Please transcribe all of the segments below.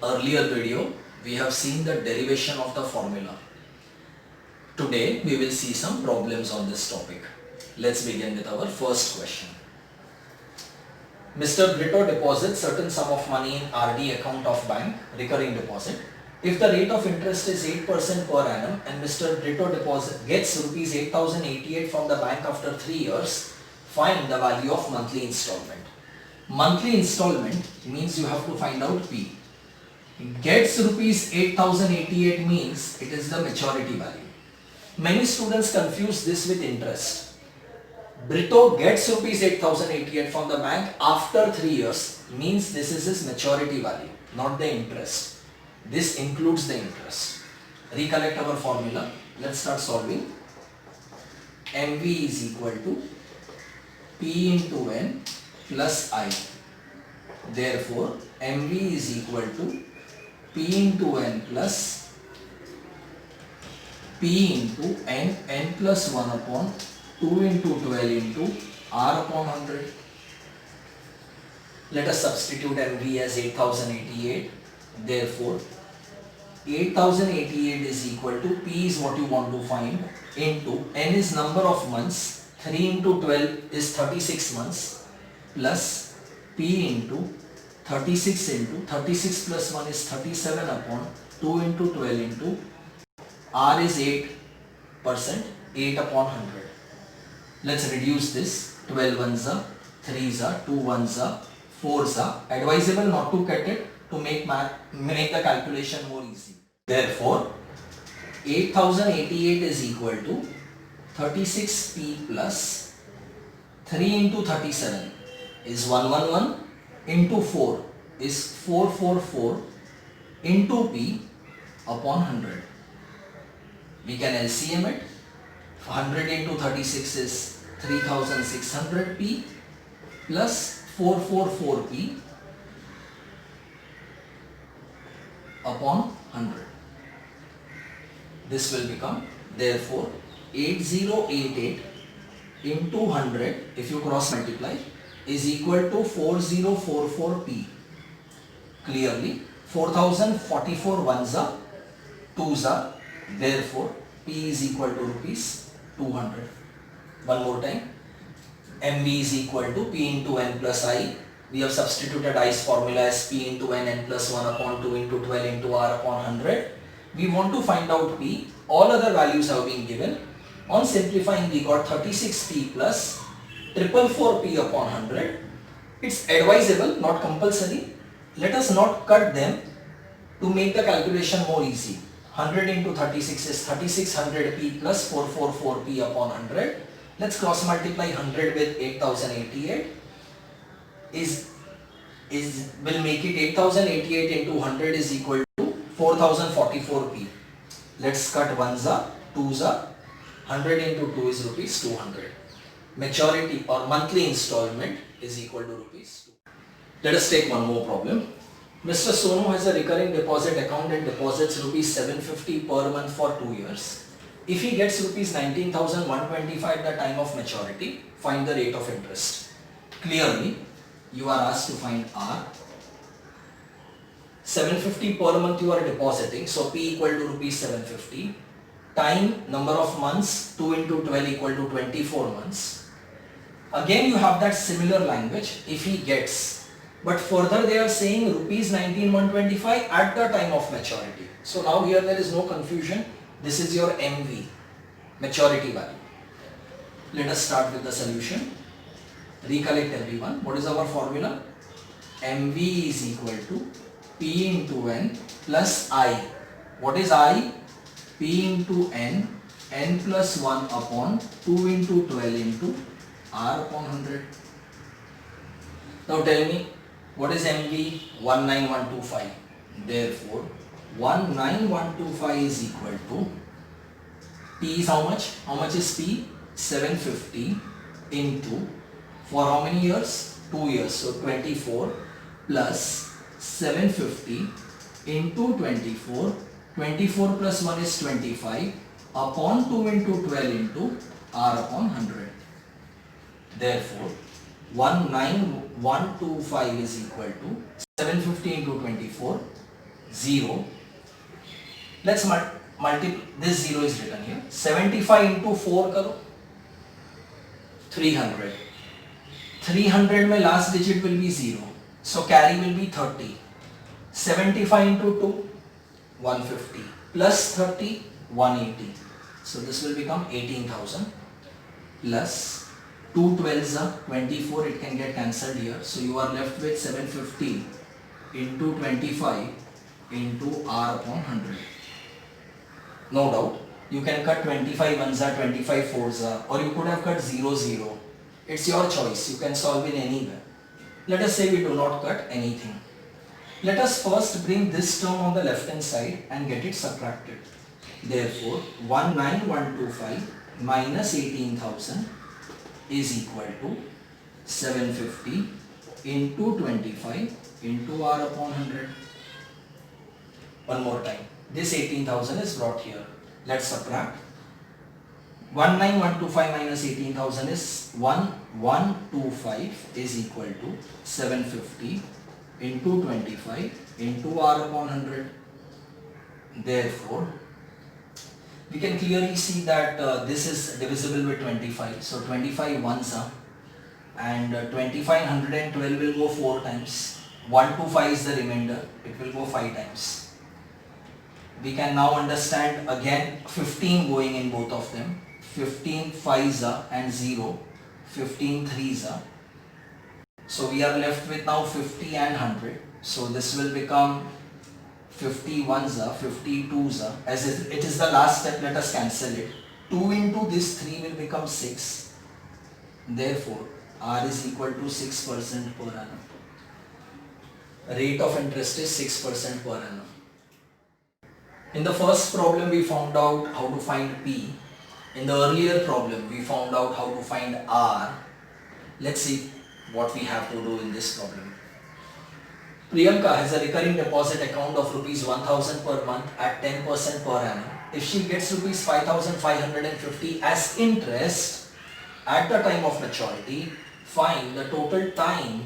Earlier video, we have seen the derivation of the formula. Today, we will see some problems on this topic. Let's begin with our first question. Mr. Brito deposits certain sum of money in RD account of bank, recurring deposit. If the rate of interest is 8% per annum and Mr. Brito gets rupees 8088 from the bank after 3 years, find the value of monthly installment. Monthly installment means you have to find out P. Gets rupees 8088 means it is the maturity value. Many students confuse this with interest. Brito gets rupees 8088 from the bank after 3 years means this is his maturity value, not the interest. This includes the interest. Recollect our formula. Let's start solving. MV is equal to P into N plus I. Therefore, MV is equal to P into N plus P into N plus 1 upon 2 into 12 into R upon 100. Let us substitute MV as 8088. Therefore, 8088 is equal to P is what you want to find into N is number of months, 3 into 12 is 36 months plus P into 36 plus 1 is 37 upon 2 into 12 into R is 8%, 8 upon 100. Let's reduce this. 12 ones are, 3s are, 2 ones are, 4s are. Advisable not to cut it to make the calculation more easy. Therefore, 8088 is equal to 36P plus 3 into 37 is 111 into 4 is 444 into P upon 100. We can LCM it. 100 into 36 is 3600P plus 444P upon 100. This will become, therefore, 8088 into 100, if you cross multiply, is equal to 4044P. Clearly, 4044 ones are, 2s are, therefore, P is equal to rupees 200. One more time, MV is equal to P into N plus I. We have substituted I's formula as P into N plus 1 upon 2 into 12 into R upon 100. We want to find out P. All other values have been given. On simplifying, we got 36P plus 444P upon 100. It's advisable, not compulsory. Let us not cut them to make the calculation more easy. 100 into 36 is 3600P plus 444P upon 100. Let's cross multiply 100 with 8088. Will make it 8088 into 100 is equal to 4044P. Let's cut 1s are, 2s are. 100 into 2 is rupees 200. Maturity or monthly installment is equal to rupees 2. Let us take one more problem. Mr. Sonu has a recurring deposit account and deposits rupees 750 per month for 2 years. If he gets rupees 19,125 at the time of maturity, find the rate of interest. Clearly, you are asked to find R. 750 per month you are depositing, so P equal to rupees 750. Time, number of months, 2 into 12 equal to 24 months. Again you have that similar language, if he gets. But further they are saying rupees 19,125 at the time of maturity. So now here there is no confusion. This is your MV, maturity value. Let us start with the solution. Recollect everyone. What is our formula? MV is equal to P into N plus I. What is I? P into N, N plus 1 upon 2 into 12 into R upon 100. Now tell me, what is MV? 19125. Therefore, 19125 is equal to P is how much? How much is P? 750 into, for how many years? 2 years. So 24 plus 750 into 24. 24 plus 1 is 25 upon 2 into 12 into R upon 100. Therefore, 19125 is equal to 750 into 24 0. Let's multiply, this 0 is written here. 75 into 4 karo, 300. 300 mein last digit will be 0. So carry will be 30. 75 into 2, 150. Plus 30, 180. So this will become 18,000. Plus 2 12s are 24, it can get cancelled here. So you are left with 750 into 25 into R upon 100. No doubt, you can cut 25 ones are 25 fours are, or you could have cut 0 0. It's your choice, you can solve in any way. Let us say we do not cut anything. Let us first bring this term on the left hand side and get it subtracted. Therefore, 19125 minus 18,000 is equal to 750 into 25 into R upon 100. One more time. This 18,000 is brought here. Let's subtract. 19125 minus 18,000 is 1125 is equal to 750 into 25 into R upon 100. Therefore, we can clearly see that this is divisible with 25. So 25 ones are, and 2512 will go 4 times. 125 is the remainder. It will go 5 times. We can now understand again 15 going in both of them. 15 5s are and 0. 15 3s are. So we are left with now 50 and 100. So this will become 51s are, 52s are. As it is the last step, let us cancel it. 2 into this 3 will become 6. Therefore, R is equal to 6% per annum. Rate of interest is 6% per annum. In the first problem, we found out how to find P. In the earlier problem, we found out how to find R. Let's see what we have to do in this problem. Priyanka has a recurring deposit account of rupees 1000 per month at 10% per annum. If she gets rupees 5550 as interest at the time of maturity, find the total time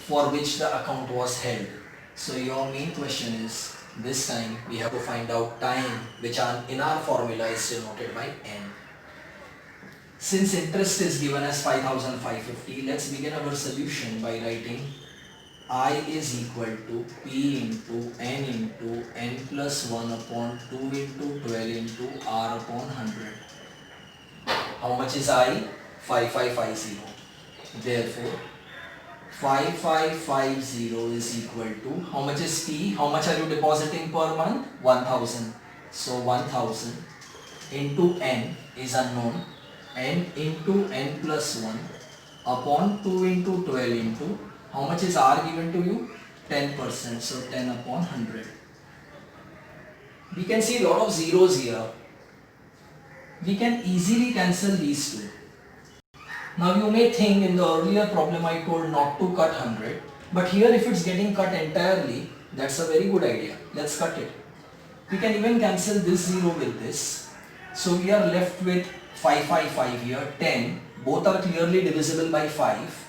for which the account was held. So your main question is, this time we have to find out time, which in our formula is denoted by N. Since interest is given as 5550, let's begin our solution by writing I is equal to P into N plus 1 upon 2 into 12 into R upon 100. How much is I? 5550. Therefore, 5550 is equal to, how much is P? How much are you depositing per month? 1000. So 1000 into N is unknown. N into N plus 1 upon 2 into 12 into, how much is R given to you? 10%. So 10 upon 100. We can see a lot of zeros here. We can easily cancel these two. Now you may think in the earlier problem I told not to cut 100, but here if it's getting cut entirely, that's a very good idea. Let's cut it. We can even cancel this 0 with this. So we are left with 555 here, 10. Both are clearly divisible by 5.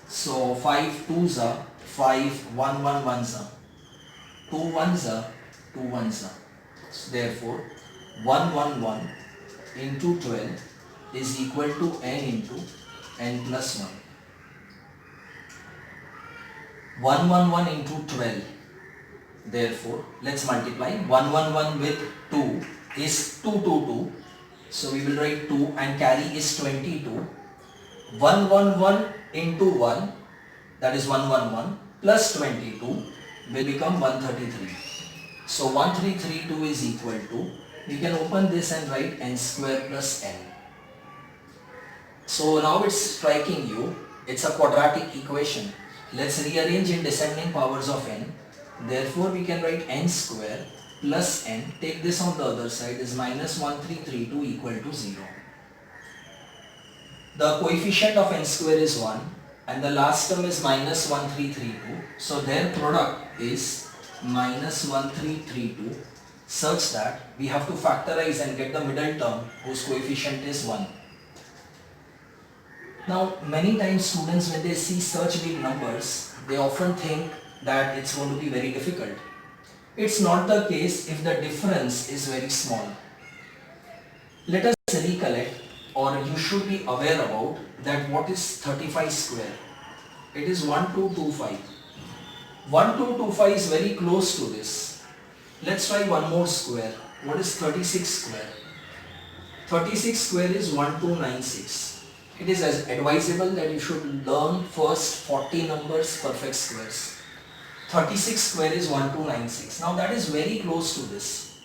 So 5 2s are, 5 1 1 1s are, 2 1s are, 2 1s are. So therefore 111 into 12 is equal to N into N plus 1. 111 into 12. Therefore, let's multiply. 111 with 2 is 222. So we will write 2 and carry is 22. 111 into 1, that is 111, plus 22 will become 133. So 1332 is equal to, we can open this and write n square plus n. So now it's striking you, it's a quadratic equation. Let's rearrange in descending powers of n. Therefore we can write n square plus n, take this on the other side, is minus 1332 equal to 0. The coefficient of n square is 1 and the last term is minus 1332. So their product is minus 1332 such that we have to factorize and get the middle term whose coefficient is 1. Now many times students, when they see such big numbers, they often think that it's going to be very difficult. It's not the case if the difference is very small. Let us recollect, or you should be aware about that what is 35 square. It is 1225. 1225 is very close to this. Let's try one more square. What is 36 square? 36 square is 1296. It is as advisable that you should learn first 40 numbers perfect squares. 36 square is 1296. Now that is very close to this.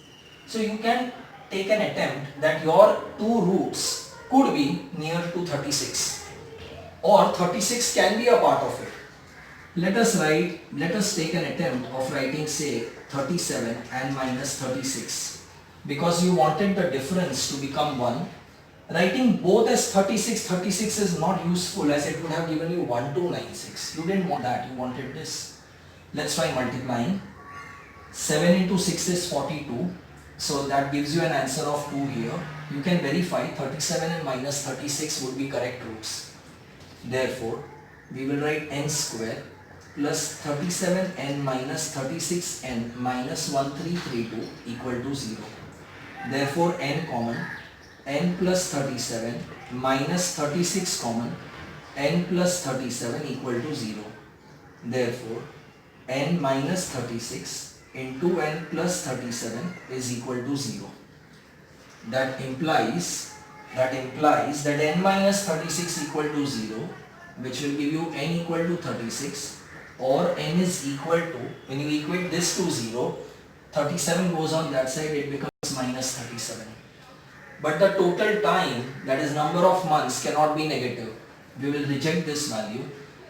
So you can take an attempt that your two roots could be near to 36, or 36 can be a part of it. Let us take an attempt of writing, say, 37 and minus 36. Because you wanted the difference to become 1. Writing both as 36 is not useful, as it would have given you 1296. You didn't want that, you wanted this. Let's try multiplying. 7 into 6 is 42. So that gives you an answer of 2 here. You can verify 37 and minus 36 would be correct roots. Therefore, we will write n square plus 37n minus 36n minus 1332 equal to 0. Therefore, n common, n plus 37 minus 36 common, n plus 37 equal to 0. Therefore, n minus 36 into n plus 37 is equal to 0. That implies that n minus 36 equal to 0, which will give you n equal to 36, or n is equal to, when you equate this to 0, 37 goes on that side, it becomes minus 37. But the total time, that is number of months, cannot be negative. We will reject this value,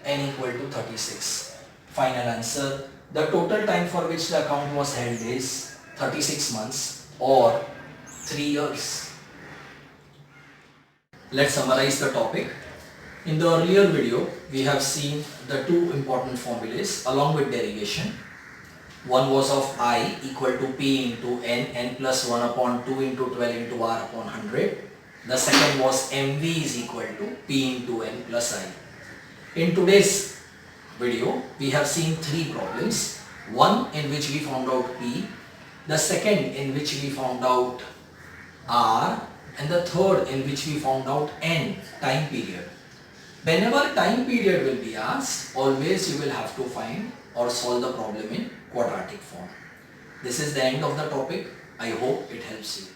n equal to 36. Final answer, the total time for which the account was held is 36 months or 3 years. Let's summarize the topic. In the earlier video, we have seen the two important formulas along with derivation. One was of I equal to P into n plus 1 upon 2 into 12 into R upon 100. The second was MV is equal to P into n plus I. In today's video, we have seen three problems. One in which we found out P, the second in which we found out R, and the third in which we found out N, time period. Whenever time period will be asked, always you will have to find or solve the problem in quadratic form. This is the end of the topic. I hope it helps you.